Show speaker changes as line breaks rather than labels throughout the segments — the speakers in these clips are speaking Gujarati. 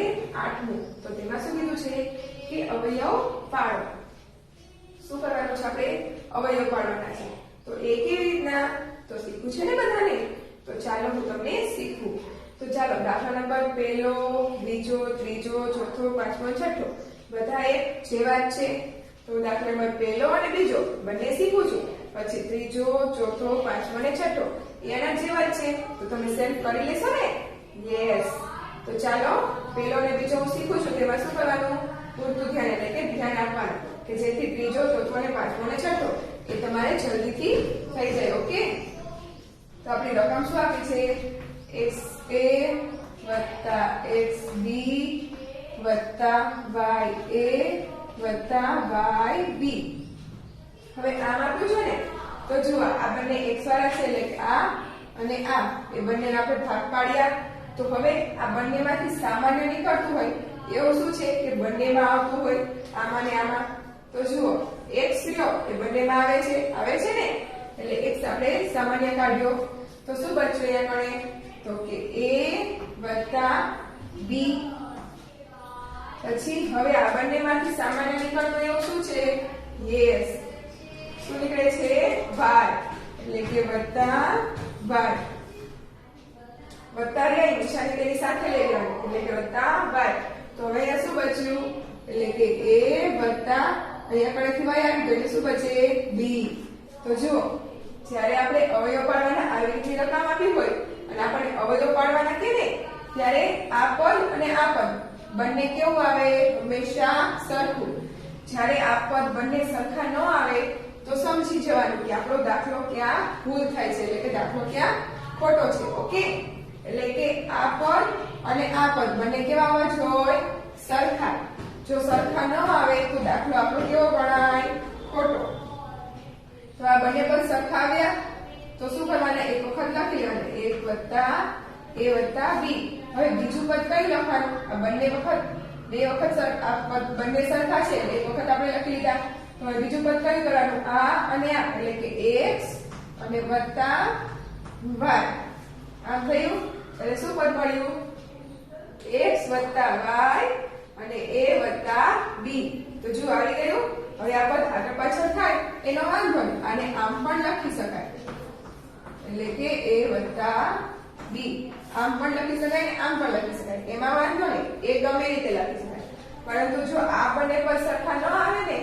અને 8મું. તો તેમાં શું કીધું છે કે અવયવ પાડો. શું કરવાનું છે આપણે? અવયવ પાડવાના છે. તો એ કેવી રીતના? તો શીખવું છે ને બધાને? તો ચાલો હું તમને શીખવું. તો ચાલો દાખલા નંબર 1, 2, 3, 4, 5, 6 બધા એક જેવા જ છે. તો દાખલા નંબર 1 અને 2 બંને શીખું છું. પછી 3, 4, 5 અને 6 એના જેવા જ છે. તો તમે સેલ્ફ કરી લેશો ને? યસ. તો ચાલો 1 અને 2 હું શીખું છું. તેમાં શું કરવાનું? પૂરતું ધ્યાન એટલે કે ધ્યાન આપવાનું કે જેથી 3, 4 અને 5 અને 6 એ તમારે જલ્દીથી થઈ જાય. ઓકે? તો આપણી રકમ શું આપી છે? XA + XB + YA + YB. હવે આમ આપ્યું છે ને? તો જુઓ આ બંને x વાળા છે એટલે કે આ અને આ એ બંનેને આપણે ભાગ પાડ્યા. તો હવે આ બંનેમાંથી સામાન્ય નીકળતું હોય એવું શું છે કે બંનેમાં આવતું હોય આમાં ને આમાં. તો જુઓ x લ્યો એ બંનેમાં આવે છે ને? એટલે x આપણે સામાન્ય કાઢ્યો. તો શું બચ્યું અહીંયા કણે? તો કે a + b. પછી હવે આ બંનેમાંથી સામાન્ય નીકળતું એવું શું છે? યસ. શું નીકળે છે? y. એટલે કે વત્તા y. વત્તા લઈ નિશાની તેની સાથે લઈ લેવાની એટલે કે વત્તા y. તો હવે અહીંયા શું બચ્યું? એટલે કે a + અહીંયા કણેથી y આવી ગયું એટલે શું બચે? b. તો જુઓ જ્યારે આપણે અવયવ પાડવાના આવી રીતની રકમ આપી હોય અને આપણે અવયવ પાડવાના કે ને ત્યારે આ પદ અને આ પદ બંને કેવું આવે? હંમેશા સરખું. જ્યારે આ પદ બંને સરખા ન આવે તો સમજી જવાનું કે આપણો દાખલો ક્યાં ભૂલ થાય છે એટલે કે દાખલો ક્યાં ખોટો છે. ઓકે? એટલે કે આ પદ અને આ પદ બંને કેવા આવવા જોઈએ? સરખા. જો સરખા ન આવે તો દાખલો આપણો કેવો ગણાય? ખોટો. તો આ બંને પદ સરખા આવ્યા તો શું કરવાના? એક વખત લખી લેવાના 1 + a + b. હવે બીજું પદ કઈ લખવાનું? આ બંને વખત બે વખત આ પદ બંને સરખા છે એટલે એક વખત આપણે લખી લીધા. તો હવે બીજું પદ કઈ કરવાનું? આ અને આ એટલે કે x અને વત્તા y. આમ થયું એટલે શું પદ મળ્યું? x + y અને a + b. તો જો આવી ગયું. હવે આ પદ આગળ પાછળ થાય એનો વાંધો નહીં. આને આમ પણ લખી શકાય એટલે કે a + b. આમ પણ લખી શકાય ને આમ પણ લખી શકાય. એમાં વાંધો નહીં. એ ગમે રીતે લખી શકાય. પરંતુ જો આ બંને પદ સરખા ન આવે ને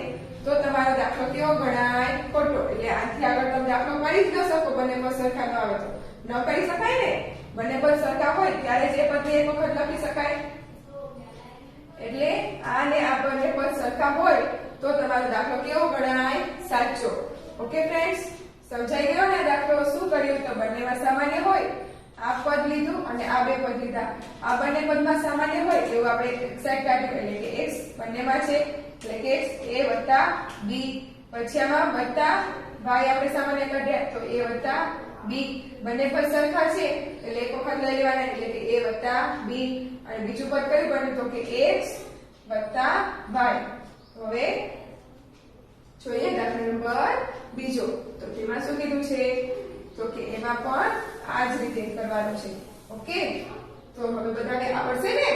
તો તમારો દાખલો કેવો ગણાય? ખોટો. એટલે આથી આગળ તમે દાખલો કરી જ ન શકો બંને પદ સરખા ન આવે તો. ન કરી શકાય ને? બંને પદ સરખા હોય ત્યારે જ એ પદને એક વખત લખી શકાય. એટલે આ ને આ બંને પદ સરખા હોય તો તમારો દાખલો કેવો ગણાય? સાચો. Okay friends? સમજાઈ ગયો ને દાખલો? શું કર્યું? તો બંનેમાં સામાન્ય હોય આ પદ લીધું અને આ બે પદ લીધા. આ બંને પદમાં સામાન્ય હોય એવું આપણે એક સાઈડ કાઢ્યું એટલે કે x બંનેમાં છે એટલે કે x a + b. પછી આમાં વત્તા y આપણે સામાન્ય કાઢ્યા તો a + b. બંને પદ સરખા છે એટલે એક વખત લઈ લેવાના એટલે કે a + b. અને બીજું પદ કયું બન્યું? તો કે x + y. હવે જોઈએ દાખલા નંબર 2. તો તેમાં શું કીધું છે? તો કે એમાં પણ આ જ રીતે કરવાનું છે. ઓકે? તો હવે બધાને આવડશે ને?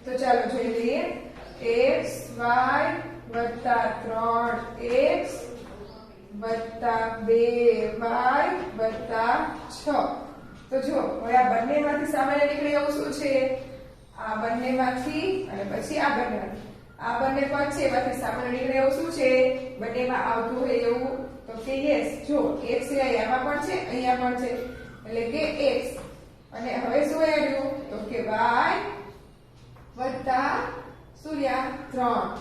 તો ચાલો જોઈ લઈએ. x y + 3x + 2y + 6. તો જુઓ હવે આ બંનેમાંથી સામાન્ય નીકળે એવું શું છે? આ બંનેમાંથી અને પછી આ બંનેમાંથી. આ બંને પદ છે એમાંથી સામાન્ય નીકળે એવું શું છે? બંનેમાં આવતું હોય એવું. તો કે યસ. જો x આમાં પણ છે અહીંયા પણ છે એટલે કે x. અને હવે શું આવ્યું? તો કે y + શું રહ્યા? 3.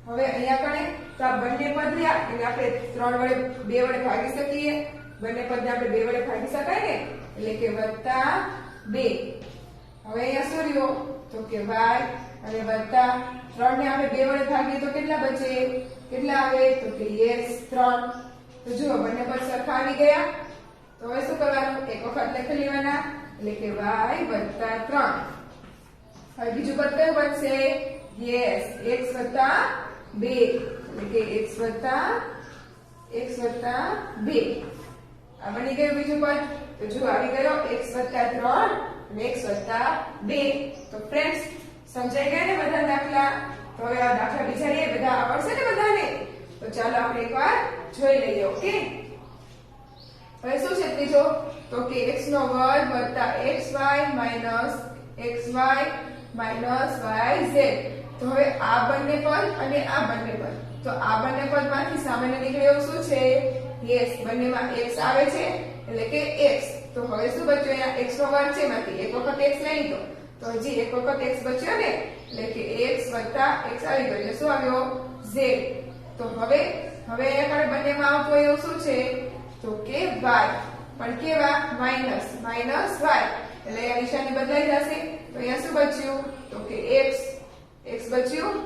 હવે અહીંયા કણે તો આ બંને પદ રહ્યા એટલે આપણે 3 વડે 2 વડે ભાગી શકીએ. બંને પદને આપણે 2 વડે ભાગી શકાય ને એટલે કે +2. હવે અહીંયા શું રહ્યો? તો કે y અને +3 ને આપણે 2 વડે ભાગીએ તો કેટલા બચે? કેટલા આવે? તો કે યસ 3. તો જુઓ બંને પદ સરખા આવી ગયા. તો હવે શું કરવાનું? એક વખત લખી લેવાના એટલે કે y + 3. હવે બીજું પદ કયું બનશે? યસ x + 2 એટલે કે x + 2. આ બની ગયું બીજું પદ. તો જો આવી ગયો x + 3 અને x + 2. તો ફ્રેન્ડ્સ સમજાઈ ગયા ને બધા દાખલા? તો હવે આ દાખલા બીજા બધા આવડશે ને બધાને? તો ચાલો આપણે એકવાર જોઈ લઈએ. ઓકે, હવે શું છે ત્રીજો? તો કે x નો વર્ગ વત્તા xy minus xy minus yz. તો હવે આ બંને પદ અને આ બંને પદ, તો આ બંને પદમાંથી સામાન્ય નીકળે એવું શું છે? યસ, બંનેમાં x આવે છે એટલે કે x. તો હવે શું બચ્યું? અહીંયા x નો વર્ગ છે, એમાંથી એક વખત x લઈ લીધો તો હજી એક વખત x બચ્યો ને, એટલે કે x વત્તા x આવી ગયો એટલે શું આવ્યો? z. તો હવે અહીંયા બંનેમાં આવતું એવું શું છે? તો કે y, પણ કેવા? માઈનસ માઈનસ y, એટલે આ નિશાની બદલાઈ જશે. તો અહીંયા શું બચ્યું? તો કે x બચ્યું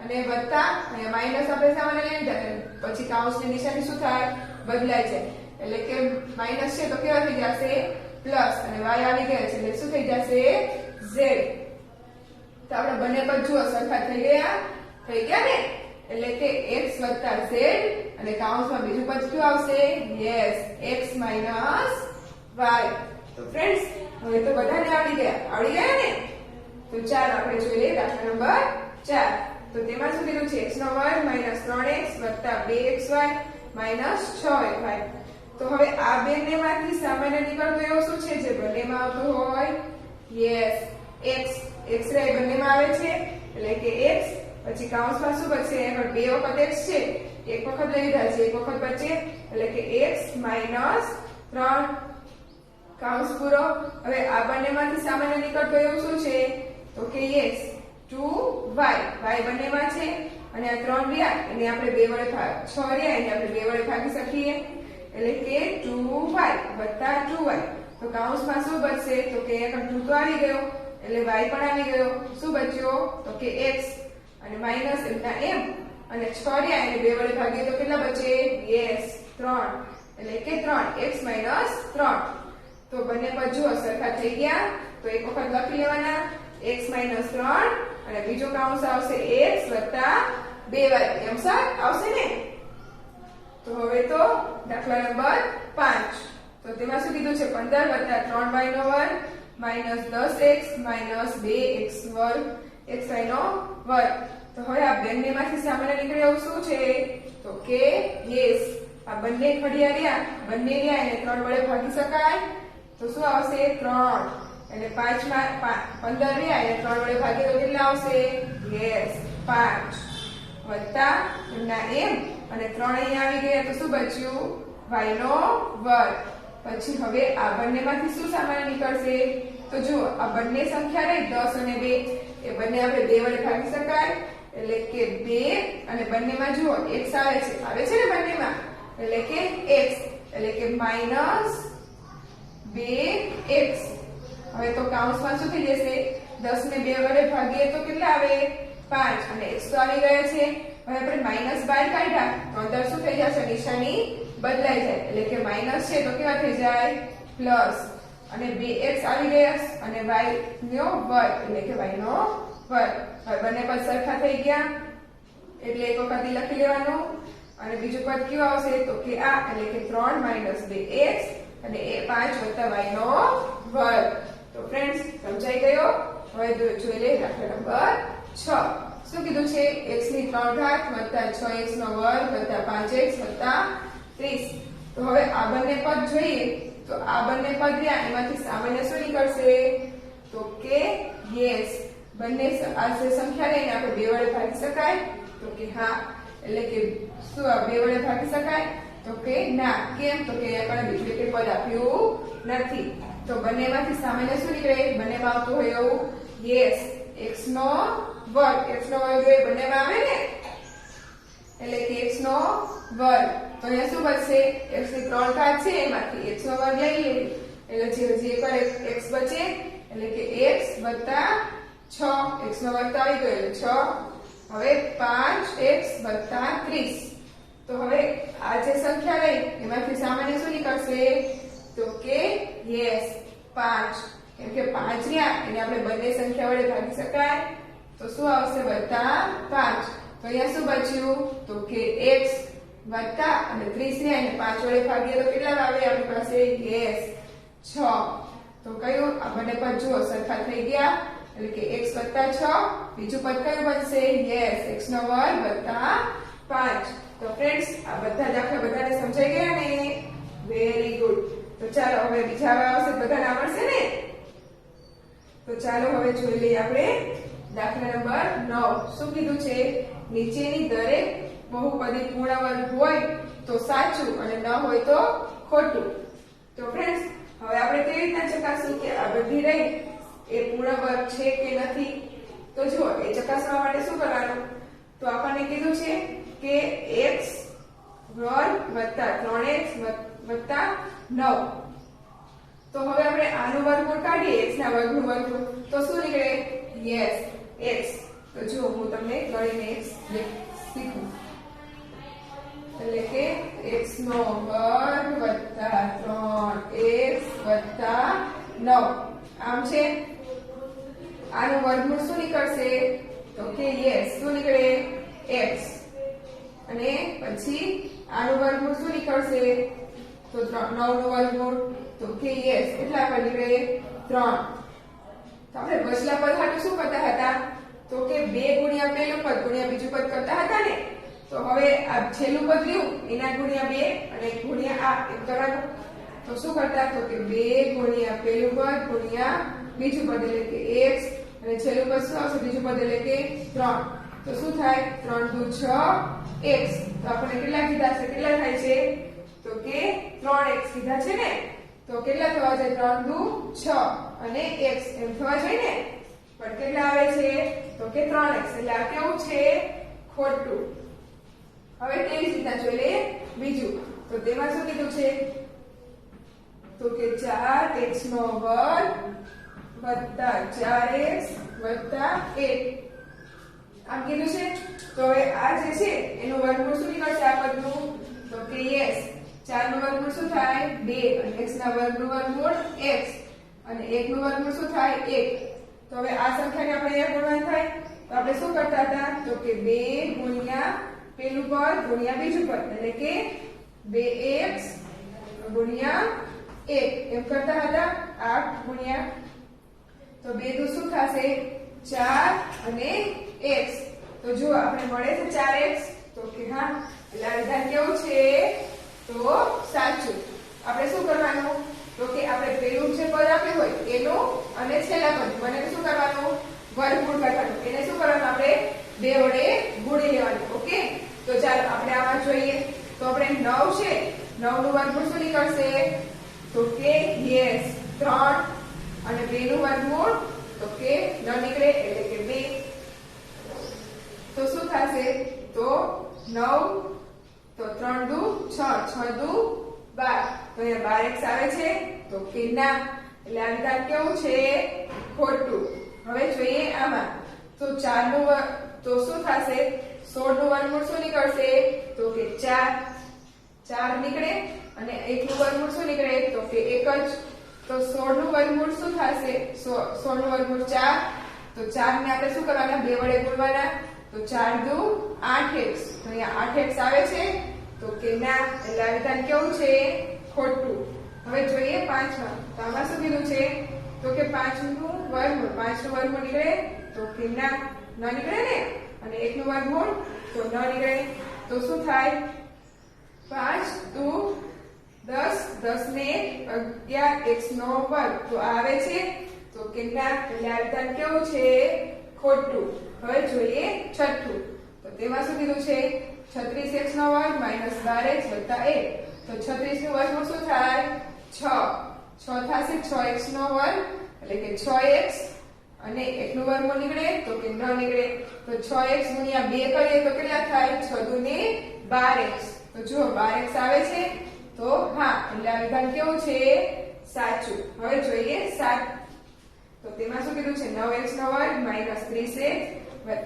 અને વત્તા અહીંયા માઈનસ આપણે સામાન્ય લઈ લીધા, પછી કાઉન્સની નિશાની શું થાય? બદલાઈ જાય. એટલે કે માઈનસ છે તો કેવા થઈ જશે? પ્લસ, અને y આવી ગયા છે એટલે શું થઈ જશે? z. તો આપણે બંને પદ જુઓ સરખા થઈ ગયા ને, એટલે કે x વત્તા z અને કાઉન્સમાં બીજું પદ કયું આવશે? Yes, x minus y. તો ફ્રેન્ડ્સ હવે તો બધાને આવડી ગયા ને? તો ચાલો આપણે જોઈ લઈએ દાખલા નંબર 4. તો તેમાં શું કીધું છે? x નો વર્ગ માઈનસ 3x વત્તા 2xy માઈનસ 6y. તો હવે આ બંનેમાંથી સામાન્ય નીકળતું એવું શું છે જે બંનેમાં આવતું હોય? યસ, x રે બંનેમાં આવે છે એટલે કે x, પછી કાઉન્સમાં શું બચશે? આગળ બે વખત x છે, એક વખત લઈ લીધા છે, એક વખત બચે એટલે કે x માઈનસ 3 કાઉન્સ પૂરો. હવે આ બંનેમાંથી સામાન્ય નીકળતું એવું શું છે? તો કે યસ 2y. y બંનેમાં છે અને આ 3 રહ્યા એને આપણે 2 વડે 6 રહ્યા એને આપણે 2 વડે ભાગી શકીએ એટલે કે 2y વત્તા 2y. તો કાઉન્સમાં શું બચશે? તો કે અહીંયા 2 તો આવી ગયો એટલે y પણ આવી ગયો. શું બચ્યો? તો કે x અને માઈનસ એમના એમ અને 6 રહ્યા એને 2 વડે ભાગીએ તો કેટલા બચે? યસ 3, એટલે કે 3x માઈનસ 3. તો બંને પદ જુઓ સરખા થઈ ગયા. તો એક વખત લખી લેવાના x માઈનસ 3 અને બીજો કાઉન્સ આવશે x વત્તા 2y. એમ સર આવશે ને? તો હવે તો દાખલા નંબર 5. તો તેમાં શું કીધું છે? 15 વત્તા 3y નો વર્ગ માઈનસ 10x માઈનસ 2x વર્ગ xy નો વર્ગ. તો હવે આ બંનેમાંથી સામાન્ય નીકળે એવું શું છે? તો કે યસ, આ બંને ખડિયા રહ્યા, બંને રહ્યા એને 3 વડે ભાગી શકાય. તો શું આવશે? 3. એટલે 5 માં 15 રહ્યા એને 3 વડે ભાગીએ તો કેટલા આવશે? યસ 5 વત્તા એમના એમ અને 3 અહીંયા આવી ગયા તો શું બચ્યું? y નો વર્ગ. પછી હવે આ બંનેમાંથી શું સામાન્ય નીકળશે? તો જુઓ આ બંને સંખ્યા રહી 10 અને 2 એ બંને આપણે 2 વડે ભાગી શકાય એટલે કે 2 અને બંનેમાં જુઓ x આવે છે ને બંનેમાં એટલે કે x એટલે કે માઈનસ 2x. હવે તો કાઉન્સમાં શું થઈ જશે? 10 ને 2 વડે ભાગીએ તો કેટલા આવે? 5 અને x તો આવી ગયા છે. હવે આપણે માઈનસ બહાર કાઢ્યા તો અંદર શું થઈ જશે? નિશાની બદલાઈ જાય એટલે કે માઈનસ છે તો કેવા થઈ જાય? પ્લસ, અને 2x આવી ગયા અને y નો વર્ગ એટલે કે y નો વર્ગ. હવે બંને પદ સરખા થઈ ગયા એટલે એક વખત લખી લેવાનું અને બીજું પદ કયું આવશે? તો કે આ એટલે કે 3 માઈનસ 2x અને એ 5 વત્તા y નો વર્ગ. તો ફ્રેન્ડ્સ સમજાઈ ગયો? હવે જોઈ લે દાખલા નંબર 6. શું કીધું છે? x ની 3 ઘાત વત્તા 6x નો વર્ગ વત્તા 5x વત્તા 30. તો હવે આ બંને પદ જોઈએ તો આ બંને પદ રહ્યા એમાંથી સામાન્ય શું નીકળશે? તો કે યસ, બંને આ જે સંખ્યા લઈને આપણે 2 વડે ભાગી શકાય? તો કે હા. એટલે કે શું આ 2 વડે ભાગી શકાય? તો કે ના. કેમ? તો કે આપણે બીજું એક પદ આપ્યું નથી. તો બંનેમાંથી સામાન્ય શું નીકળે? બંનેમાં આવતું હોય એવું યસ x નો વર્ગ. x નો વર્ગ એ બંનેમાં આવે ને એટલે કે x નો વર્ગ. તો અહીંયા શું બચશે? x ની 3 ઘાત છે એમાંથી x નો વર્ગ લઈ લઈએ એટલે હજી એકવાર x બચે એટલે કે x વત્તા 6 x નો વર્ગ તો આવી ગયો એટલે 6. હવે 5x વત્તા 30. તો હવે આ જે સંખ્યા રહી એમાંથી સામાન્ય શું નીકળશે? તો કે યસ 5. કેમ કે 5 રહ્યા એને આપણે બંને સંખ્યા વડે ભાગી શકાય તો શું આવશે? વત્તા 5. તો અહીંયા શું બચ્યું? તો કે x વત્તા અને 30 રહ્યા એને 5 વડે ભાગીએ તો કેટલા આવે આપણી પાસે? યસ 6. તો કયું? આ બંને પદ જુઓ સરખા થઈ ગયા એટલે કે x + 6 બીજું પદ કયું બનશે યસ x નો વર્ગ + 5 તો ફ્રેન્ડ્સ આ બધા દાખલા બધાને સમજાઈ ગયા ને વેરી ગુડ તો ચાલો હવે બીજા આવશે બધાને આવડશે ને તો ચાલો હવે જોઈ લઈએ આપણે દાખલા નંબર 9 શું કીધું છે નીચેની દરેક બહુપદી પૂર્ણ વર્ગ હોય તો સાચું અને ન હોય તો ખોટું તો ફ્રેન્ડ્સ હવે આપણે કેવી રીતના ચકાસવું કે આ બધી રહી એ પૂર્ણ વર્ગ છે કે નથી તો જુઓ એ ચકાસવા માટે શું કરવાનું તો આપણને કીધું છે કે x વર્ગ + 3x + 9 તો હવે આપણે આનું વર્ગમૂળ કાઢીએ x ના વર્ગનું વર્ગમૂળ તો શું નીકળે યસ x તો જો હું તમને ગણીને x શીખું એટલે કે x નો વર્ગ + 3x + 9 આમ છે આનું વર્ગમૂળ શું નીકળશે તો કે યસ શું નીકળે x અને પછી આનું વર્ગમૂળ શું નીકળશે તો 9 નું વર્ગમૂળ તો કે યસ કેટલા પર નીકળે 3 તો આપણે બચલા પદ હાટું શું કરતા હતા તો કે 2 ગુણ્યા પહેલું પદ ગુણ્યા બીજું પદ કરતા હતા ને તો હવે આ છેલ્લું પદ રહ્યું એના ગુણ્યા 2 અને ગુણ્યા આ એમ કરવાનું તો શું કરતા તો કે 2 ગુણ્યા પહેલું પદ ગુણ્યા બીજું પદ એટલે કે x અને છેલ્લું પદ શું આવશે બીજું પદ એટલે કે 3 તો શું થાય 3 × 6 x તો આપણે કેટલા કીધા છે કેટલા થાય છે તો કે 3x કીધા છે ને તો કેટલા થવા જાય 3 × 6 અને x એમ થવા જોઈએ ને પણ કેટલા આવે છે તો કે 3x એટલે આ કેવું છે ખોટું હવે તેવી રીતના જોઈ લઈએ બીજું તો તેમાં શું કીધું છે તો કે 4x નો વર્ગ + 4x + 1 આમ કીધું છે તો હવે આ જે છે એનું વર્ગમૂળ શું નીકળશે આ પદનું તો કે યસ 4 નું વર્ગમૂળ શું થાય 2 અને x ના વર્ગનું વર્ગમૂળ x અને 1 નું વર્ગમૂળ શું થાય 1 તો હવે આ સંખ્યાને આપણે અહીંયા ગુણવાનું થાય તો આપણે શું કરતા હતા તો કે 2 ગુણ્યા પહેલું પદ ગુણ્યા બીજું પદ એટલે કે 2x ગુણ્યા 1 એમ કરતા હતા 8 ગુણ્યા તો 2 દુ શું થશે 4 અને x તો જો આપણે મળે છે 4x તો કે હા એટલે આ વિધાન કેવું છે તો સાચું આપણે શું કરવાનું તો કે આપણે પહેલું જે પદ આપ્યું હોય એનું અને છેલ્લા પદ મને શું કરવાનું વર્ગમૂળ કાઢવાનું એને શું કરવાનું આપણે 2 વડે ગુણી લેવાનું ઓકે તો ચાલો આપણે આમાં જોઈએ તો આપણે 9 છે 9 નું વર્ગમૂળ શું નીકળશે તો કે યસ 3 અને 2 નું વર્ગમૂળ તો કે ન નીકળે એટલે કે 2 તો શું થશે તો 9 તો 3 દુ 6 6 દુ 12 તો અહીંયા 12x આવે છે તો કે ના એટલે આ વિધાન કેવું છે ખોટું હવે જોઈએ આમાં તો 4 નું તો શું થશે 16 નું વર્ગમૂળ શું નીકળશે તો કે 4 નીકળે અને 1 નું વર્ગમૂળ શું નીકળે તો કે 1 જ તો 16 નું વર્ગમૂળ શું થશે 16 નું વર્ગમૂળ 4 તો 4 ને આપણે શું કરવાના 2 વડે ગુણવાના તો 4 દુ 8x તો અહીંયા 8x આવે છે તો કે ના એટલે આ વિધાન કેવું છે ખોટું હવે જોઈએ 5માં તો આમાં શું કીધું છે તો કે 5 નું વર્ગમૂળ 5 નું વર્ગમૂળ નીકળે તો કે ના ન નીકળે ને અને 1 નું વર્ગમૂળ તો ન નીકળે તો શું થાય 5 દુ 10 10 ને 11 x નો વર્ગ તો આવે છે તો કે ના એટલે આ વિધાન કેવું છે ખોટું હવે જોઈએ છઠ્ઠું તો તેમાં શું કીધું છે 36x નો વર્ગ - 12x + 1 તો 36 નું વર્ગમૂળ શું થાય 6 થશે 6x નો વર્ગ એટલે કે 6x અને 1 નું વર્ગમૂળ નીકળે તો કે ન નીકળે તો 6x * 2 કરીએ તો કેટલા થાય 6 દુ ને 12x તો જો 12x આવે છે તો હા એટલે આ વિધાન કેવું છે સાચું હવે જોઈએ 7 તો તેમાં શું કીધું છે 9x નો વર્ગ - 30x +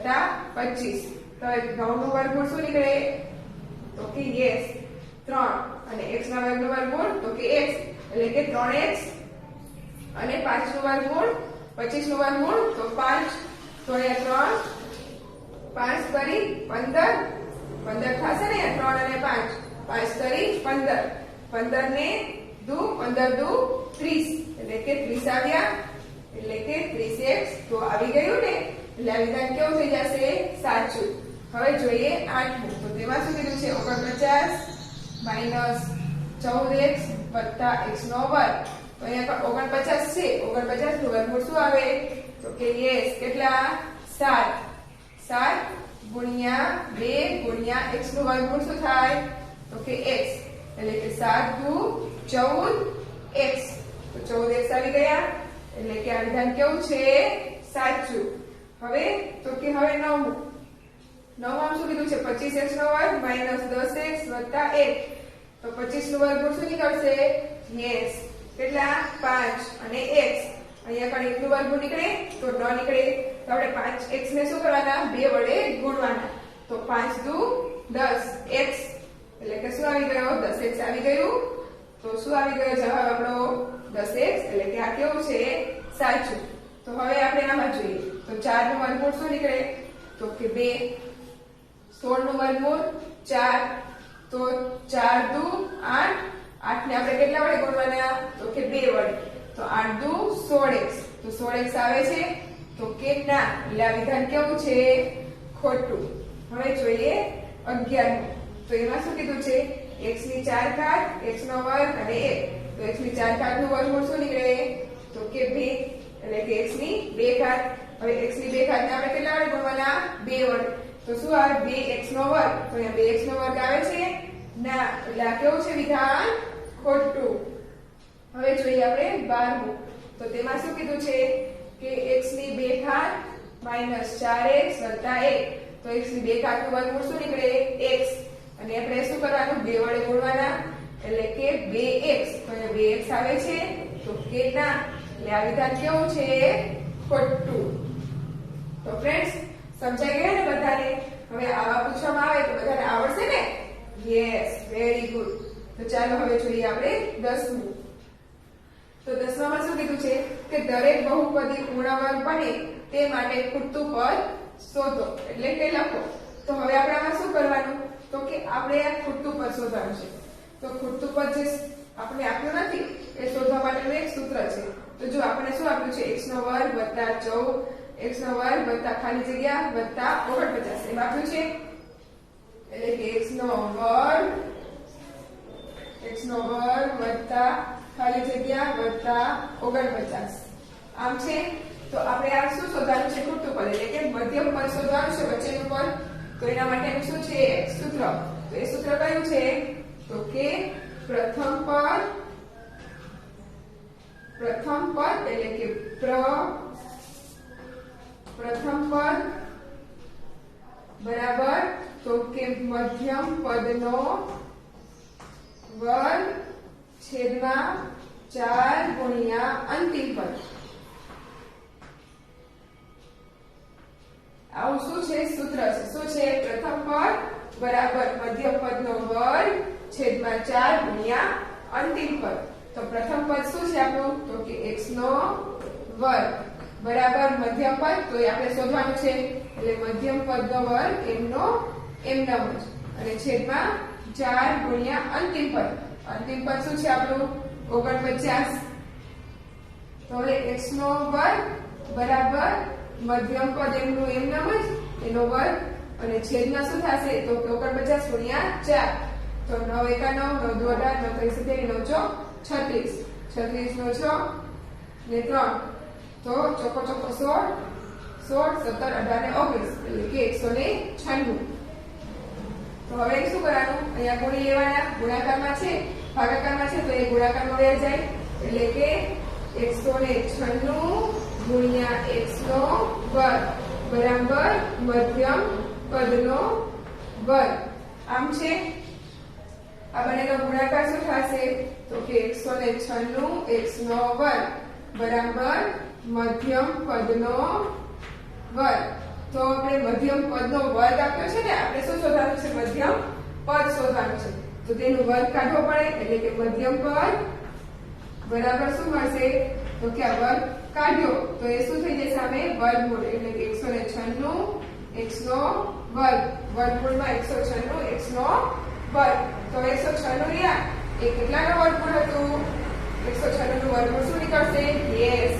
25 તો 9 નું વર્ગમૂળ શું નીકળે તો કે યસ 3 અને x ના વર્ગનું વર્ગમૂળ તો કે x એટલે કે 3x અને 5 નું વર્ગમૂળ 25 નું વર્ગમૂળ તો 5 તો અહીંયા 3 5 કરી 15 15 થશે ને 3 અને 5 5 કરી 15 15 ને 15 દુ 30 એટલે કે 30 આવ્યા એટલે કે 30x તો આવી ગયું ને એટલે આ વિધાન કેવું થઈ જશે સાચું હવે જોઈએ 8મું તો તેમાં શું કીધું છે 49 માઈનસ 14x વત્તા x નો વર્ગ તો અહીંયા 49 છે 49 નું વર્ગમૂળ શું આવે તો કે યસ કેટલા 7 7 ગુણ્યા 2 ગુણ્યા x નું વર્ગમૂળ શું થાય તો કે x એટલે કે 7 દુ 14x તો 14x આવી ગયા એટલે કે આ વિધાન કેવું છે સાચું હવે તો કે હવે 9મું શું કીધું છે 25x નો વર્ગ માઈનસ 10x વત્તા 1 તો 25 નું વર્ગમૂળ શું નીકળશે યસ કેટલા 5 અને x અહીંયા પણ 1 નું વર્ગમૂળ નીકળે તો ન નીકળે તો આપણે 5x ને શું કરવાના 2 વડે ગુણવાના તો 5 દુ 10x એટલે કે શું આવી ગયો 10x આવી ગયું તો શું આવી ગયો જવાબ આપણો 10x એટલે કે આ કેવું છે સાચું તો હવે આપણે આમાં જોઈએ તો 4 નું વર્ગમૂળ શું નીકળે તો કે 2 16 નું વર્ગમૂળ 4 તો 4 દુ 8 8 ને આપણે કેટલા વડે ગુણવાના તો કે 2 વડે તો 8 દુ 16x તો 16x આવે છે તો કે ના એટલે આ વિધાન કેવું છે ખોટું હવે જોઈએ 11મું તો એમાં શું કીધું છે x ની 4 ઘાત x નો વર્ગ અને 1 તો x ની 4 ઘાત નું વર્ગમૂળ શું નીકળે તો કે 2 એટલે કે x ની 2 ઘાત હવે x ની 2 ઘાત ને આપણે કેટલા વડે ગુણવાના 2 વડે તો શું આવે 2x નો વર્ગ તો અહીંયા 2x નો વર્ગ આવે છે ના એટલે આ કેવું છે વિધાન ખોટું હવે જોઈએ આપણે 12મું તો તેમાં શું કીધું છે કે x ની 2 ઘાત માઈનસ 4x વત્તા 1 તો x ની 2 ઘાત નું વર્ગમૂળ શું નીકળે x અને આપણે શું કરવાનું 2 વડે ગુણવાના એટલે કે 2x તો અહીંયા 2x આવે છે તો કે ના એટલે આ વિધાન કેવું છે ખોટું તો ફ્રેન્ડ્સ સમજાઈ ગયા ને બધાને હવે આવા પૂછવામાં આવે તો બધાને આવડશે ને યસ વેરી ગુડ તો ચાલો હવે જોઈએ આપણે 10મું તો 10માં શું કીધું છે કે દરેક બહુપદી પૂર્ણ વર્ગ બને તે માટે ખૂટતું પદ શોધો એટલે કે લખો તો હવે આપણે આમાં શું કરવાનું તો કે આપણે આ ખૂટતું પદ શોધવાનું છે તો ખૂટતું પદ જે આપણે આપ્યું નથી એ શોધવા માટેનું એક સૂત્ર છે તો જો આપણે શું આપ્યું છે x નો વર્ગ વત્તા 14 x નો વર્ગ વત્તા ખાલી જગ્યા વત્તા 49 એમ આપ્યું છે એટલે કે x નો વર્ગ વત્તા ખાલી જગ્યા વત્તા 49 આમ છે તો આપણે આ શું શોધવાનું છે ખૂટતું પદ એટલે કે મધ્યમ પદ શોધવાનું છે વચ્ચેનું પદ તો એના માટેનું શું છે સૂત્ર તો એ સૂત્ર કયું છે તો કે પ્રથમ પદ એટલે કે પ્રથમ પદ બરાબર તો કે મધ્યમ પદનો વર્ગ છેદમાં 4 ગુણ્યા અંતિમ પદ આવું શું છે સૂત્ર છે શું છે પ્રથમ પદ બરાબર મધ્યમ પદનો વર્ગ છેદમાં 4 ગુણ્યા અંતિમ પદ તો પ્રથમ પદ શું છે આપણું તો કે x નો વર્ગ બરાબર મધ્યમ પદ તો એ આપણે શોધવાનું છે એટલે મધ્યમ પદનો વર્ગ એમનો જ અને છેદમાં 4 ગુણ્યા અંતિમ પદ શું છે આપણું 49 તો હવે x નો વર્ગ બરાબર મધ્યમ પદ એમનું એમનામ જ એનો વર્ગ અને છેદમાં શું થશે તો 49 ગુણ્યા 4 તો 9 એકા 9 9 દુ 18 9 3 36 36 નો 6 ને 3 તો ચોકો 16 17 18 ને 19 એટલે કે 196 તો હવે શું કરવાનું અહીંયા ગુણી લેવાના ગુણાકારમાં છે ભાગાકારમાં છે તો એ ગુણાકારમાં વહી જાય એટલે કે 196 ગુણ્યા x નો વર્ગ બરાબર મધ્યમ પદનો વર્ગ આમ છે આ બંનેનો ગુણાકાર શું થશે તો કે 196 x નો વર્ગ બરાબર મધ્યમ પદનો વર્ગ તો આપણે મધ્યમ પદનો વર્ગ આપ્યો છે ને આપણે શું શોધવાનું છે મધ્યમ પદ શોધવાનું છે તો તેનું વર્ગ કાઢવો પડે એટલે કે મધ્યમ પદ બરાબર શું મળશે તો કે આ વર્ગ કાઢ્યો તો એ શું થઈ જશે સામે વર્ગમૂળ એટલે કે 196 x નો વર્ગ વર્ગમૂળમાં 196 x નો વર્ગ તો 196 યા એ કેટલાનો વર્ગમૂળ હતું 196 નું વર્ગમૂળ શું નીકળશે યસ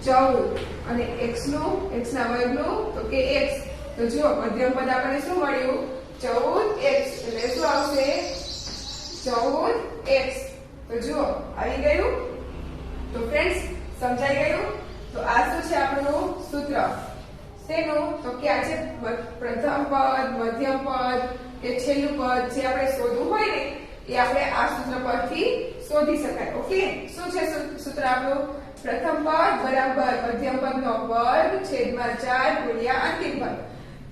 14 અને x ના વર્ગનું તો કે x. તો જો મધ્યમ પદ આપણને શું મળ્યું 14x એટલે શું આવશે 14x. તો જુઓ આવી ગયું. તો ફ્રેન્ડ્સ સમજાઈ ગયું. તો આ શું છે આપણું સૂત્ર શેનું તો કે આ છે પ્રથમ પદ મધ્યમ પદ કે છેલ્લું પદ જે આપણે શોધવું હોય ને એ આપણે આ સૂત્ર પરથી શોધી શકાય. ઓકે શું છે સૂત્ર આપણું પ્રથમ પદ બરાબર મધ્યમ પદનો વર્ગ છેદમાં 4 ગુણ્યા અંતિમ પદ.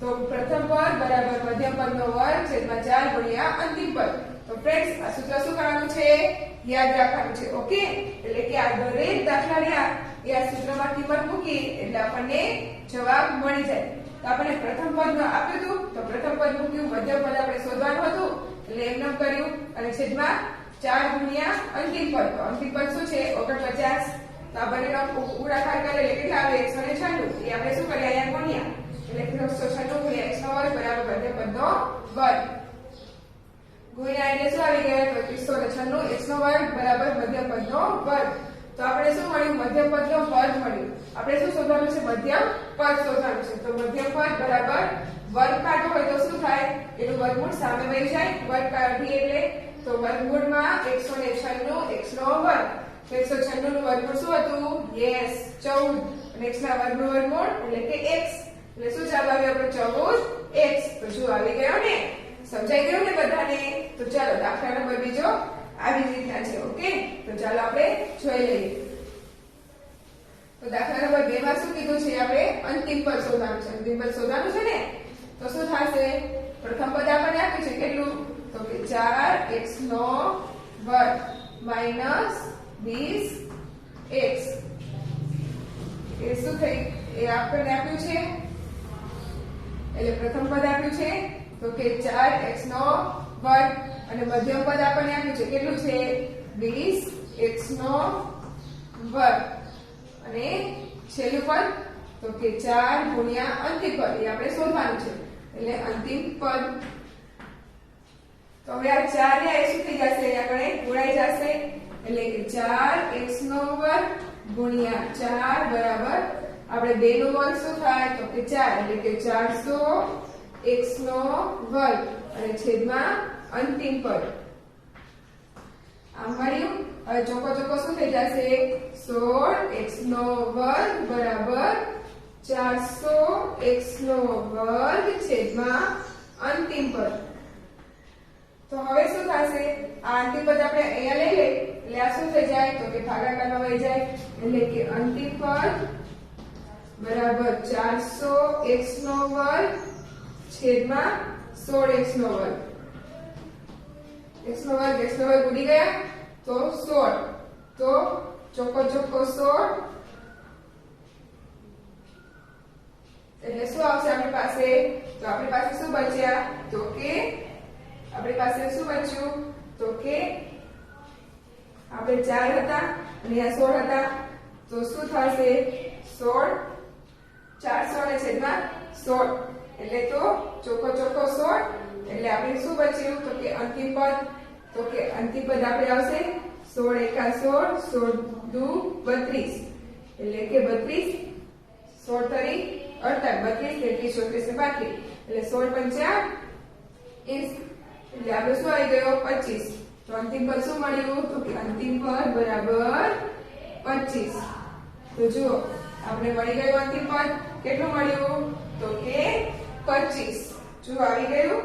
તો પ્રથમ પદ બરાબર મધ્યમ પદનો વર્ગ છેદમાં 4 ગુણ્યા અંતિમ પદ. તો ફ્રેન્ડ્સ આ સૂત્ર શું કરવાનું છે યાદ રાખવાનું છે. ઓકે એટલે કે આ દરેક દાખલા રહ્યા એ આ સૂત્રમાં કિંમત મૂકી એટલે આપણને જવાબ મળી જાય. તો આપણે પ્રથમ પદ આપ્યું હતું તો પ્રથમ પદ મૂક્યું મધ્યમ પદ આપણે શોધવાનું હતું એટલે એમ નામ કર્યું અને છેદમાં 4 ગુણ્યા અંતિમ પદ. તો અંતિમ પદ શું છે 49. તો આ બંનેનો ગુણાકાર કરે એટલે કેટલા આવે 196. એ આપણે શું કરીએ અહીંયા ગુણ્યા એટલે 196 ગુણ્યા x નો વર્ગ બરાબર મધ્યમ પદનો વર્ગ ગુણ્યા એટલે શું આવી ગયો 396 x નો વર્ગ બરાબર મધ્યમ પદનો વર્ગ. તો આપણે શું મળ્યું મધ્યમ પદનો વર્ગ મળ્યું. આપણે શું શોધવાનું છે મધ્યમ પદ શોધવાનું છે. તો મધ્યમ પદ બરાબર વર્ગ કાઢવો હોય તો શું થાય એનું વર્ગમૂળ સામે વહી જાય. વર્ગ કાઢીએ એટલે તો વર્ગમૂળમાં 196 x નો વર્ગ. તો 196 નું વર્ગમૂળ શું હતું યસ 14 અને x ના વર્ગનું વર્ગમૂળ એટલે કે x. એટલે શું જવાબ આવ્યો આપણો 14x. તો શું આવી ગયો ને સમજાઈ ગયું ને બધાને. તો ચાલો દાખલા નંબર બીજો આવી રીતના છે. ઓકે તો ચાલો આપણે જોઈ લઈએ. તો દાખલા નંબર 2 માં શું કીધું છે આપણે અંતિમ પદ શોધવાનું છે. અંતિમ પદ શોધવાનું છે ને તો શું થશે પ્રથમ પદ આપણને આપ્યું છે કેટલું તો કે 4x નો વર્ગ માઈનસ 20x. એ શું થઈ એ આપણને આપ્યું છે એટલે પ્રથમ પદ આપ્યું છે તો કે 4x નો વર્ગ અને મધ્યમ પદ આપણને આપ્યું છે કેટલું છે 20x નો વર્ગ અને છેલ્લું પદ તો કે 4 ગુણ્યા અંતિમ પદ એ આપણે શોધવાનું છે એટલે અંતિમ પદ. તો હવે આ 4 ને શું થઈ જશે આપણે ગુણાઈ જશે એટલે કે 4x નો વર્ગ ગુણ્યા 4 બરાબર આપણે 2 નો વર્ગ શું થાય તો કે 4 એટલે કે 400x નો વર્ગ અને છેદમાં અંતિમ પદ. આમ મળ્યું. હવે ચોકો ચોકો શું થઈ જશે 16x નો વર્ગ બરાબર 400x નો વર્ગ છેદમાં અંતિમ પદ. તો હવે શું થશે આ અંતિમ પદ આપણે અહીંયા લઈ લઈએ એટલે આ શું થઈ જાય તો કે ભાગાકારમાં વહી જાય એટલે કે અંતિમ પદ બરાબર 400x નો વર્ગ છેદમાં 16x નો વર્ગ. x નો વર્ગ ઉડી ગયા તો 16. તો ચોકો ચોકો 16 એટલે શું આવશે આપણી પાસે તો આપણી પાસે શું બચ્યા તો કે આપણી પાસે શું બચ્યું તો કે આપણે 4 હતા અને આ 16 હતા તો શું થશે 16 400 અને છેદમાં 16 એટલે તો ચોકો ચોકો 16 એટલે આપણે શું બચ્યું તો કે અંતિમ પદ. તો કે અંતિમ પદ આપણે આવશે 16 એકા 16 16 દુ 32 એટલે કે 32 16 તરી 38 32 33 ને 32 એટલે 16 પંચા 80 એટલે આપણે શું આવી ગયો 25. તો અંતિમ પદ શું મળ્યું તો કે અંતિમ પદ બરાબર 25. તો જુઓ આપણે મળી ગયું અંતિમ પદ કેટલું મળ્યું તો કે 25. જો આવી ગયું.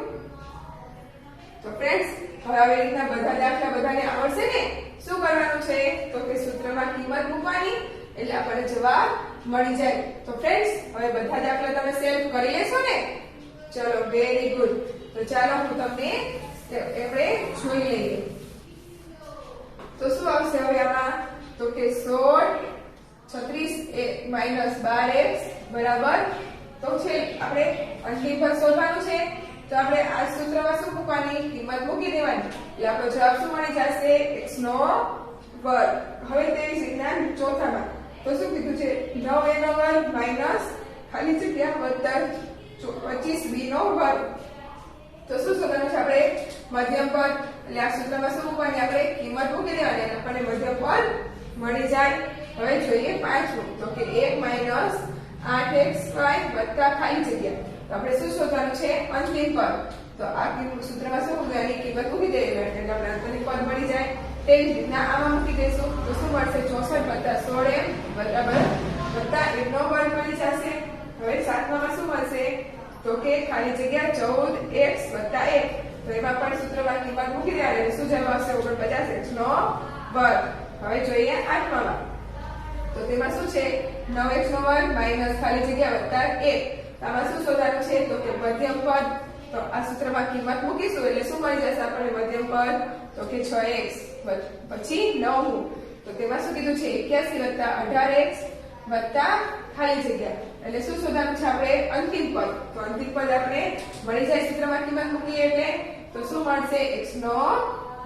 તો ફ્રેન્ડ્સ હવે આવી રીતના બધા દાખલા બધાને આવડશે ને શું કરવાનું છે તો કે સૂત્રમાં કિંમત મૂકવાની એટલે આપણને જવાબ મળી જાય. તો ફ્રેન્ડ્સ હવે બધા દાખલા તમે સેલ્ફ કરી લેશો ને ચલો વેરી ગુડ. તો ચાલો હું તમને આપણે જોઈ લઈએ. તો શું આવશે હવે આમાં તો કે 16 36 માઈનસ 12x બરાબર તો છે આપણે અંતિમ પદ શોધવાનું છે તો આપણે આ સૂત્રમાં શું મૂકવાની કિંમત મૂકી દેવાની એટલે આપણો જવાબ શું મળી જશે x નો વર્ગ. હવે તેવી જ રીતના ચોથામાં તો શું કીધું છે 9a નો વર્ગ માઈનસ ખાલી જગ્યા વત્તા 25b નો વર્ગ. તો શું શોધવાનું છે આપણે મધ્યમ પદ એટલે આ સૂત્રમાં શું મૂકવાની આપણે કિંમત મૂકી દેવાની એટલે આપણને મધ્યમ પદ મળી જાય. હવે જોઈએ પાંચમું, તો કે 1 માઇનસ 8xy વત્તા ખાલી જગ્યા. તો આપણે શું શોધવાનું છે? અંતિમ પદ. તો આ સૂત્રમાં શું મૂકવું? એની કિંમત મૂકી દેવી એટલે આપણે અંતિમ પદ મળી જાય. તેવી જ રીતના આમાં મૂકી દઈશું તો શું મળશે? 64 + 16m બરાબર વત્તા 1 નો વર્ગ મળી જશે. હવે સાતમામાં શું મળશે? તો કે ખાલી જગ્યા 14x વત્તા 1. તો એમાં પણ સૂત્રમાં કિંમત મૂકી દેવાની એટલે શું જવાબ આવશે? 49x નો વર્ગ. હવે જોઈએ આઠમામાં. તો તેમાં શું છે? 9x નો વર્ગ માઈનસ ખાલી જગ્યા વત્તા 1. આમાં શું શોધવાનું છે? તો કે મધ્યમ પદ. તો આ સૂત્રમાં કિંમત મૂકીશું એટલે શું મળી જશે આપણને મધ્યમ પદ? તો કે 6x પછી 9. તો તેમાં શું કીધું છે? 81 વત્તા 18x વત્તા ખાલી જગ્યા એટલે શું શોધવાનું છે આપણે? અંતિમ પદ. તો અંતિમ પદ આપણે મળી જાય સૂત્રમાં કિંમત મૂકીએ એટલે તો શું મળશે? x નો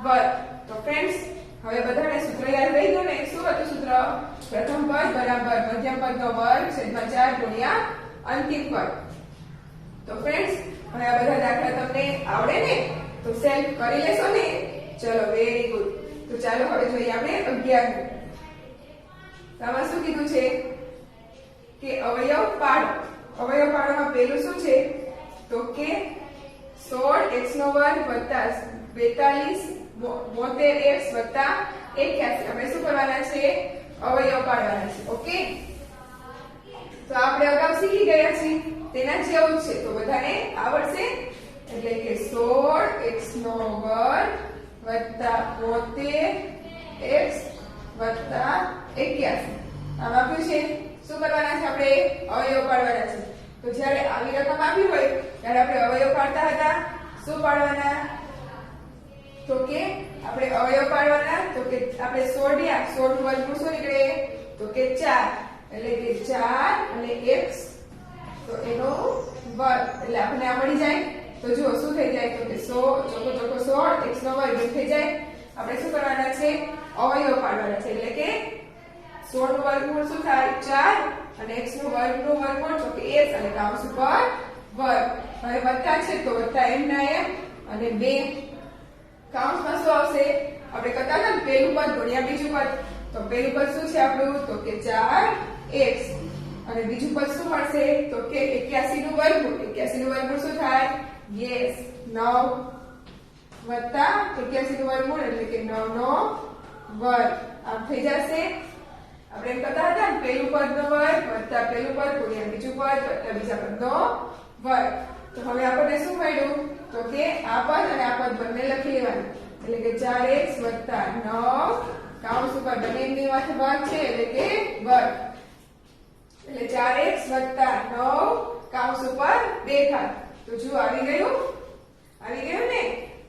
વર્ગ. તો ફ્રેન્ડ્સ હવે બધાને સૂત્ર યાદ રહી ગયું ને? શું હતું સૂત્ર? પ્રથમ પદ બરાબર મધ્યમ પદનો વર્ગ છેદમાં 4 ગુણ્યા અંતિમ પદ. તો ફ્રેન્ડ્સ હવે આ બધા દાખલા તમને આવડે ને? તો સેલ્ફ કરી લેશો ને? ચલો વેરી ગુડ. તો ચાલો હવે જોઈએ આપણે 11મું. આમાં શું કીધું છે? કે અવયવ પાડો. અવયવ પાડોમાં પહેલું શું છે? તો કે 16x નો વર્ગ વત્તા 42x વત્તા 81. આપણે શું કરવાના છે? અવયવ પાડવાના છે. ઓકે, તો આપણે અગાઉ શીખી ગયા છીએ તેના જેવું જ છે. તો બધાને આવડશે એટલે કે 16x નો વર્ગ વત્તા 72x વત્તા 81. આમ આપ્યું છે. શું કરવાના છે? આપણે અવયવ પાડવાના છે. તો જ્યારે આવી રકમ આપી હોય ત્યારે આપણે અવયવ પાડતા હતા. શું પાડવાના? તો કે આપણે અવયવ પાડવાના. તો કે આપણે 16 નું વર્ગમૂળ શું નીકળે? તો કે 4 એટલે કે 4 અને x તો એનો વર્ગ એટલે આપણને આ મળી જાય. તો જુઓ શું થઈ જાય? તો કે 100 ચોકો ચોકો 16 x નો વર્ગ થઈ જાય. આપણે શું કરવાના છે? અવયવ પાડવાના છે. એટલે કે 16 નું વર્ગમૂળ શું થાય? 4 અને x નું વર્ગમૂળ તો કે s અને કૌંસ ઉપર વર્ગ. હવે વત્તા છે તો વત્તા m ના m અને 2 કૌંસમાં શું આવશે? આપણે કહેતા હતા ને પહેલું પદ ગુણ્યા બીજું પદ. તો પહેલું પદ શું છે આપણું? તો કે 4x અને બીજું પદ શું મળશે? તો કે 81 નું વર્ગમૂળ. 81 નું વર્ગમૂળ શું થાય? યસ 9 વત્તા 81 નું વર્ગમૂળ એટલે કે 9 નો વર્ગ. આમ થઈ જશે. આપણે એમ કહેતા હતા ને પહેલું પદનો વર્ગ વત્તા પહેલું પદ ગુણ્યા બીજું પદ વત્તા બીજા પદનો વર્ગ. તો હવે આપણને શું મળ્યું? તો કે આ પદ અને આ પદ બંને લખી લેવાનું એટલે કે 4x વત્તા 9 કૌંસ ઉપર બંનેની માથે ભાગ છે એટલે કે વર્ગ. એટલે 4x વત્તા 9 કૌંસ ઉપર 2 ઘાત. તો જો આવી ગયું? આવી ગયું ને?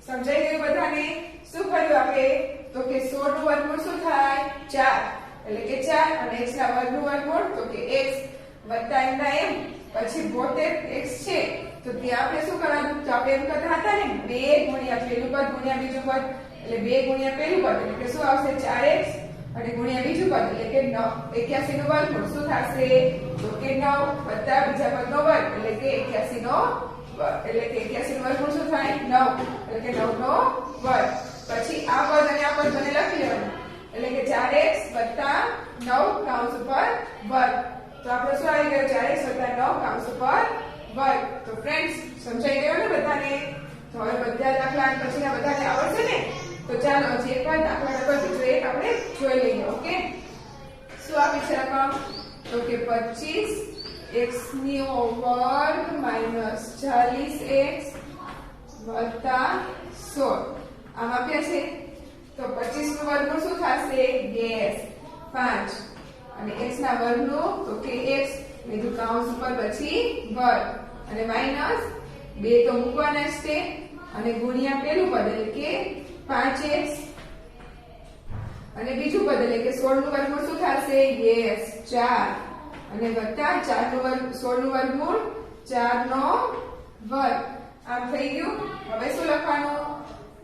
સમજાઈ ગયું બધાને? શું કર્યું આપણે? તો કે 16 નું વર્ગમૂળ શું થાય? 4 એટલે કે 4 અને x ના વર્ગનું વર્ગમૂળ તો કે x વત્તા m ના m પછી 72x છે. તો ત્યાં આપણે શું કરવાનું? તો આપણે એમ કહેતા હતા ને 2 ગુણ્યા પહેલું પદ ગુણ્યા બીજું પદ એટલે 2 ગુણ્યા પહેલું પદ એટલે કે શું આવશે? 4x અને ગુણ્યા બીજું પદ એટલે કે 81 નું વર્ગમૂળ શું થશે? તો કે 9 વત્તા બીજા પદનો વર્ગ એટલે કે 81 નો એટલે કે 81 નું વર્ગમૂળ શું થાય? 9 એટલે કે 9 નો વર્ગ. પછી આ પદ અને આ પદ બંને લખી લેવાનું એટલે કે 4x વત્તા 9 કૌંસ ઉપર વર્ગ. તો આપણે શું આવી ગયું? 4x વત્તા 9 કૌંસ ઉપર વર્ગ. તો ફ્રેન્ડ્સ સમજાઈ ગયો ને બધાને? તો હવે બધા દાખલા પછીના બધાને આવડશે ને? તો ચાલો હજી એકવાર દાખલા નંબર બીજો એક આપણે જોઈ લઈએ. ઓકે, શું આપી છે રકમ? તો કે 25x નો વર્ગ માઈનસ 40x વત્તા 16. આમ આપ્યા છે. તો 25 નું વર્ગમૂળ શું થશે? યસ 5 અને x ના વર્ગનું તો કે x લીધું કૌંસ ઉપર પછી વર્ગ અને માઈનસ 2 તો મૂકવાના જ છે અને ગુણ્યા પેલું પદ એટલે કે 5x અને બીજું પદ એટલે કે 16 નું વર્ગમૂળ શું થશે? યસ 4 અને વત્તા 4 નું વર્ગ 16 નું વર્ગમૂળ 4 નો વર્ગ. આમ થઈ ગયું. હવે શું લખવાનું?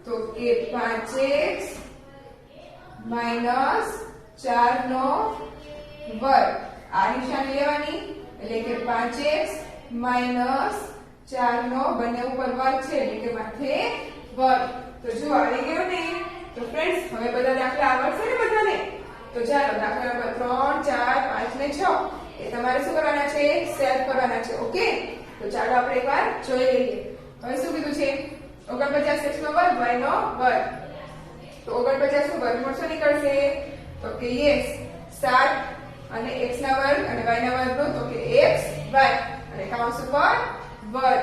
તો કે 5x માઈનસ 4 નો વર્ગ. આ નિશાની લેવાની એટલે કે 5x માઈનસ 4 નો બંને ઉપર વર્ગ છે એટલે કે માથે વર્ગ. તો જો આવી ગયો ને? તો ફ્રેન્ડ્સ હવે બધા દાખલા આવડશે ને બધાને? તો ચાલો દાખલા નંબર 3, 4, 5 ને 6 એ તમારે શું કરવાના છે? સેટ કરવાના છે. ઓકે, તો ચાલો આપણે એકવાર જોઈ લઈએ. હવે શું કીધું છે? 49 x નો વર્ગ y નો વર્ગ. તો 49 નું વર્ગમૂળ શું નીકળશે? તો કે યસ 7 અને x ના વર્ગ અને y ના વર્ગનો તો કે x y અને કૌંસ ઉપર વર્ગ.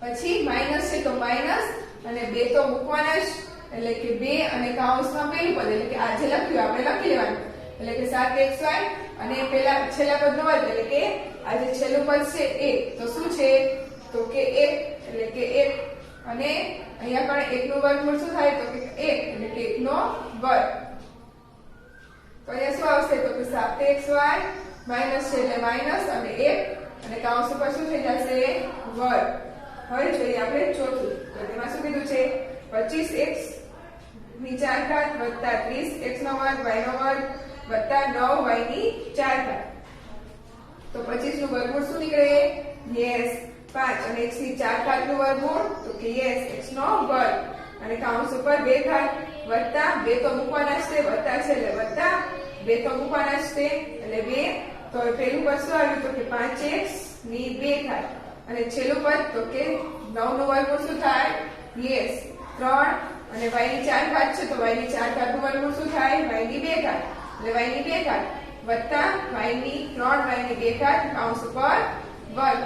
પછી માઈનસ છે તો માઈનસ અને 2 તો મૂકવાના જ એટલે કે 2 અને કૌંસમાં પેલું પદ એટલે કે આ જે લખ્યું આપણે લખી લેવાનું એટલે કે 7xy અને પેલા છેલ્લા પદનો વર્ગ એટલે કે આ જે છેલ્લું પદ છે એ તો શું છે? તો કે 1 એટલે કે 1 અને અહીંયા પણ 1 નું વર્ગમૂળ શું થાય? તો કે 1 એટલે કે 1 નો વર્ગ. તો અહીંયા શું આવશે? તો કે 7xy માઈનસ છે એટલે માઈનસ અને 1 અને કૌંસ ઉપર શું થઈ જશે? વર્ગ. હવે જોઈએ આપણે ચોથું. તો તેમાં શું કીધું છે? 25x ની 4 ઘાત વત્તા 30x નો વર્ગ y નો વર્ગ વત્તા 9y ની 4 ઘાત. તો 25 નું વર્ગમૂળ શું નીકળે? યસ 5 અને x ની 4 ઘાત નું વર્ગમૂળ તો કે યસ x નો વર્ગ અને કૌંસ ઉપર 2 ઘાત વત્તા 2 તો મૂકવાના જ છે વત્તા છે એટલે વત્તા 2 તો મૂકવાના જ છે એટલે 2 તો પેલું પદ શું આવ્યું? તો કે 5x ની 2 ઘાત અને છેલ્લું પદ તો કે 9 નું વર્ગમૂળ શું થાય? યસ 3 અને y ની 4 ઘાત છે તો y ની 4 ઘાત નું વર્ગમૂળ શું થાય? y ની 2 ઘાત એટલે y ની 2 ઘાત વત્તા y ની 3y ની 2 ઘાત કૌંસ ઉપર વર્ગ.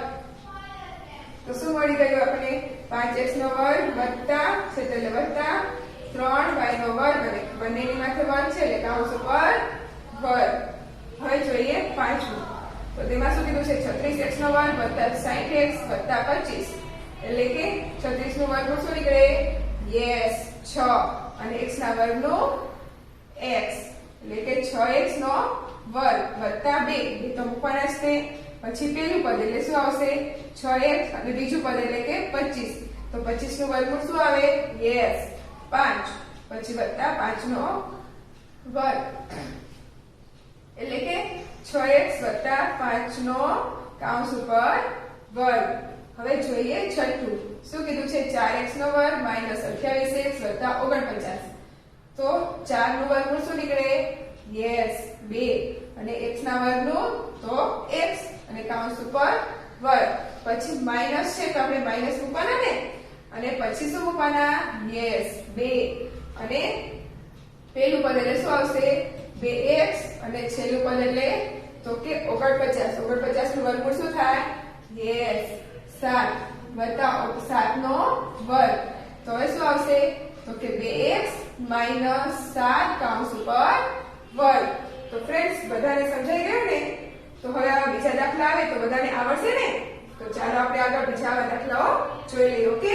તો શું મળી ગયું આપણને? 5x નો વર્ગ વત્તા છે એટલે વત્તા 3y નો વર્ગ અને બંનેની માથે વર્ગ છે એટલે કૌંસ ઉપર વર્ગ. હવે જોઈએ પાંચમું. તો તેમાં શું કીધું છે? 36x નો વર્ગ વત્તા 60x વત્તા 25 એટલે કે 36 નું વર્ગમૂળ શું નીકળે? યસ 6 અને x ના વર્ગનું x એટલે કે 6x નો વર્ગ વત્તા 2 તો મૂકવાના જ છે. પછી પેલું પદ એટલે શું આવશે? 6x અને બીજું પદ એટલે કે 25 તો 25 નું વર્ગમૂળ શું આવે? યસ 5 પછી વત્તા 5 નો વર્ગ એટલે કે 6x વત્તા 5 નો કૌંસ ઉપર વર્ગ. હવે જોઈએ છઠ્ઠું. શું કીધું છે? 4x નો વર્ગ માઈનસ 28x વત્તા 49 તો 4 નું વર્ગમૂળ શું નીકળે? યસ 2 અને x ના વર્ગનું તો x અને કૌંસ ઉપર વર્ગ. પછી માઈનસ છે તો આપણે માઈનસ મૂકવાના ને અને પછી શું મૂકવાના? યસ 2 અને પેલું પદ એટલે શું આવશે? 2x અને છેલ્લું પદ એટલે તો કે 49 નું વર્ગમૂળ શું થાય? યસ 7 વત્તા 7 નો વર્ગ તો હવે શું આવશે? તો કે 2x માઈનસ 7 કૌંસ ઉપર વર્ગ. તો ફ્રેન્ડ્સ બધાને સમજાઈ ગયું ને? તો હવે આ બીજા દાખલા આવે તો બધાને આવડશે ને? તો ચાલો આપણે આગળ બીજા દાખલાઓ જોઈ લઈએ. ઓકે.